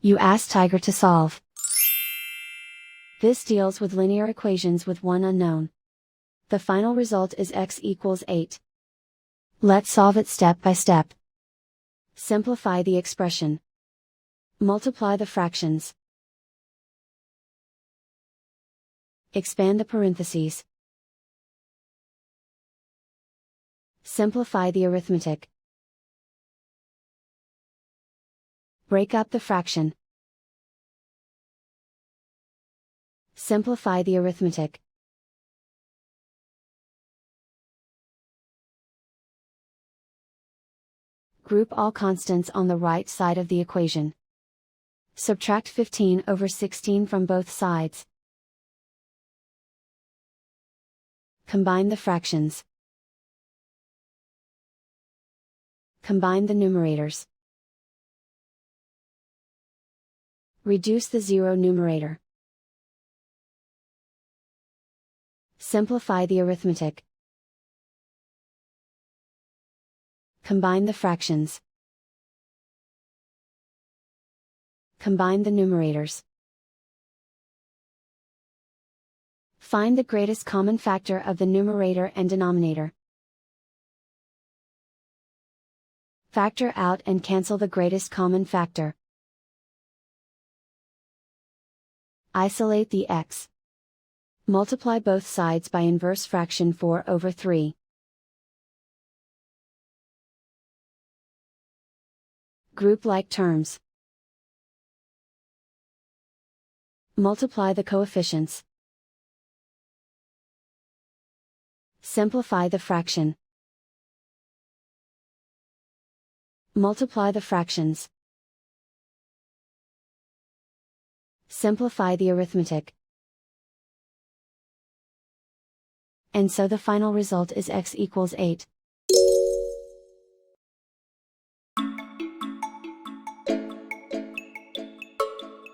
You ask Tiger to solve. This deals with linear equations with one unknown. The final result is x equals 8. Let's solve it step by step. Simplify the expression. Multiply the fractions. Expand the parentheses. Simplify the arithmetic. Break up the fraction. Simplify the arithmetic. Group all constants on the right side of the equation. Subtract 15 over 16 from both sides. Combine the fractions. Combine the numerators. Reduce the zero numerator. Simplify the arithmetic. Combine the fractions. Combine the numerators. Find the greatest common factor of the numerator and denominator. Factor out and cancel the greatest common factor. Isolate the x. Multiply both sides by inverse fraction 4 over 3. Group like terms. Multiply the coefficients. Simplify the fraction. Multiply the fractions. Simplify the arithmetic. And so the final result is x equals 8.